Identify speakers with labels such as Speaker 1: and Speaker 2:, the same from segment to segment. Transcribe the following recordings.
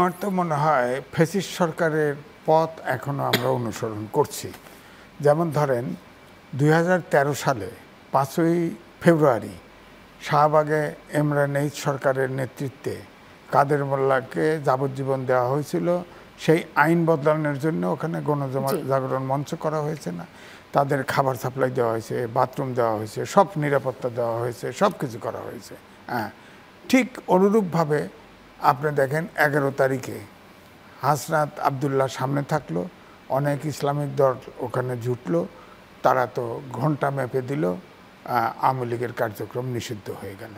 Speaker 1: আমার তো মনে হয় ফ্যাসিস্ট সরকারের পথ এখনো আমরা অনুসরণ করছি। যেমন ধরেন 2013 সালে 5ই ফেব্রুয়ারি শাহবাগে এমরান এইচ সরকারের নেতৃত্বে কাদের মোল্লাকে যাবজ্জীবন দেওয়া হয়েছিল। সেই আইন বদলানোর জন্য ওখানে গণজাগরণ মঞ্চ করা হয়েছে না, তাদের খাবার সাপ্লাই দেওয়া হয়েছে, বাথরুম দেওয়া হয়েছে, সব নিরাপত্তা দেওয়া হয়েছে, সব কিছু করা হয়েছে। হ্যাঁ, ঠিক অনুরূপভাবে আপনি দেখেন 11 তারিখে হাসনাত আবদুল্লাহ সামনে থাকলো, অনেক ইসলামিক দল ওখানে জুটলো, তারা তো ঘন্টা মেপে দিল, আওয়ামী লীগের কার্যক্রম নিষিদ্ধ হয়ে গেল।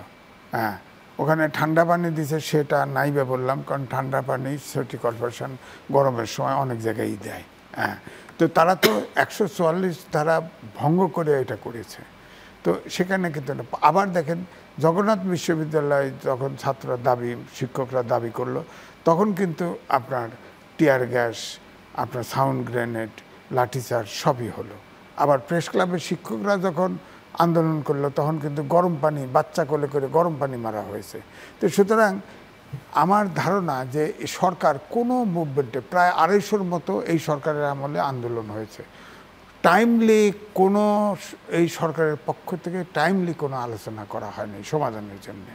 Speaker 1: হ্যাঁ, ওখানে ঠান্ডা পানি দিছে, সেটা নাইবে বললাম, কারণ ঠান্ডা পানি সিটি কর্পোরেশন গরমের সময় অনেক জায়গায় দেয়। হ্যাঁ, তো তারা তো 144 ধারা ভঙ্গ করে এটা করেছে। তো সেখানে কিন্তু আবার দেখেন জগন্নাথ বিশ্ববিদ্যালয় যখন ছাত্ররা শিক্ষকরা দাবি করলো, তখন কিন্তু আপনার টিয়ার গ্যাস, আপনার সাউন্ড গ্রেনেড, লাঠিচার্জ সবই হলো। আবার প্রেস ক্লাবের শিক্ষকরা যখন আন্দোলন করলো, তখন কিন্তু গরম পানি, বাচ্চা কোলে করে গরম পানি মারা হয়েছে। তো সুতরাং আমার ধারণা যে সরকার কোনো মুভমেন্টে, প্রায় 250-র মতো এই সরকারের আমলে আন্দোলন হয়েছে, টাইমলি কোনো, এই সরকারের পক্ষ থেকে টাইমলি কোনো আলোচনা করা হয়নি সমাধানের জন্য।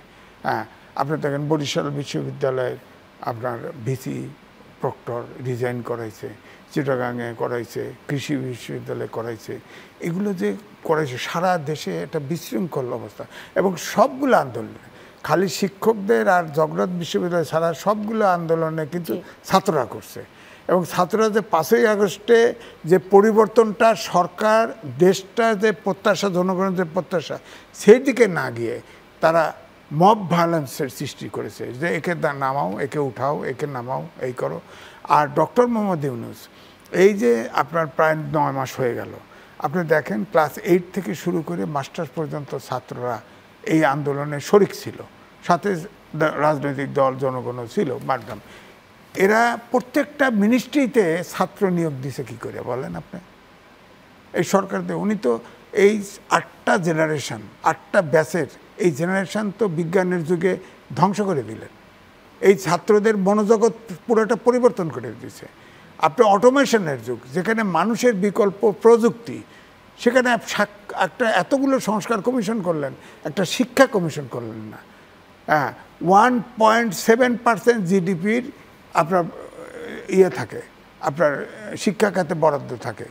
Speaker 1: হ্যাঁ, আপনি দেখেন বরিশাল বিশ্ববিদ্যালয়ের আপনার ভিসি প্রক্টর রিজাইন করাইছে, চিটাগাংয়ে করাইছে, কৃষি বিশ্ববিদ্যালয়ে করাইছে, এগুলো যে করাইছে সারা দেশে একটা বিশৃঙ্খল অবস্থা। এবং সবগুলো আন্দোলনে, খালি শিক্ষকদের আর জগন্নাথ বিশ্ববিদ্যালয় ছাড়া সবগুলো আন্দোলনে কিন্তু ছাত্ররা করছে। এবং ছাত্ররা যে 5ই আগস্টে যে পরিবর্তনটা সরকার, দেশটা যে প্রত্যাশা, জনগণের যে প্রত্যাশা, সেই দিকে না গিয়ে তারা মব ভায়োলেন্সের সৃষ্টি করেছে, যে একে নামাও, একে উঠাও, একে নামাও, এই করো। আর ডক্টর মোহাম্মদ ইউনূস এই যে আপনার প্রায় 9 মাস হয়ে গেল, আপনি দেখেন ক্লাস 8 থেকে শুরু করে মাস্টার্স পর্যন্ত ছাত্ররা এই আন্দোলনে শরিক ছিল, সাথে রাজনৈতিক দল, জনগণও ছিল। ম্যাডাম, এরা প্রত্যেকটা মিনিস্ট্রিতে ছাত্র নিয়োগ দিছে কি করে বলেন আপনি? এই সরকারদের, উনি তো এই 8টা জেনারেশন, 8টা ব্যাচের এই জেনারেশন তো বিজ্ঞানের যুগে ধ্বংস করে দিলেন। এই ছাত্রদের মনোজগৎ পুরোটা পরিবর্তন করে দিয়েছে। আপনি অটোমেশনের যুগ, যেখানে মানুষের বিকল্প প্রযুক্তি, সেখানে একটা এতগুলো সংস্কার কমিশন করলেন, একটা শিক্ষা কমিশন করলেন না। হ্যাঁ, 1.7% জিডিপির আপনার থাকে, আপনার শিক্ষা খাতে বরাদ্দ থাকে,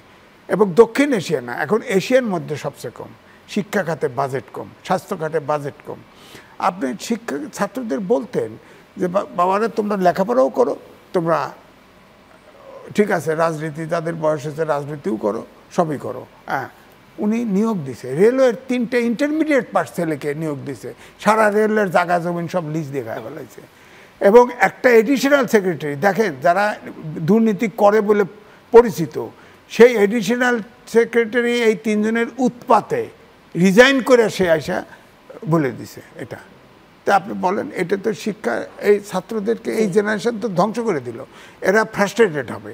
Speaker 1: এবং দক্ষিণ এশিয়া না, এখন এশিয়ার মধ্যে সবচেয়ে কম। শিক্ষা খাতে বাজেট কম, স্বাস্থ্য খাতে বাজেট কম। আপনি ছাত্রদের বলতেন যে বাবারা তোমরা লেখাপড়াও করো, তোমরা ঠিক আছে রাজনীতি, যাদের বয়স হয়েছে রাজনীতিও করো, সবই করো। হ্যাঁ, উনি নিয়োগ দিছে, রেলওয়ের 3টে ইন্টারমিডিয়েট পাস ছেলেকে নিয়োগ দিছে, সারা রেলওয়ের জায়গা জমিন সব লিজ দিয়ে গায়ে ফেলাইছে। এবং একটা এডিশনাল সেক্রেটারি, দেখেন যারা দুর্নীতি করে বলে পরিচিত, সেই এডিশনাল সেক্রেটারি এই 3 জনের উৎপাতে রিজাইন করে সে আইসা বলে দিছে এটা। তা আপনি বলেন, এটা তো শিক্ষা, এই ছাত্রদেরকে, এই জেনারেশন তো ধ্বংস করে দিল। এরা ফ্রাস্ট্রেটেড হবে।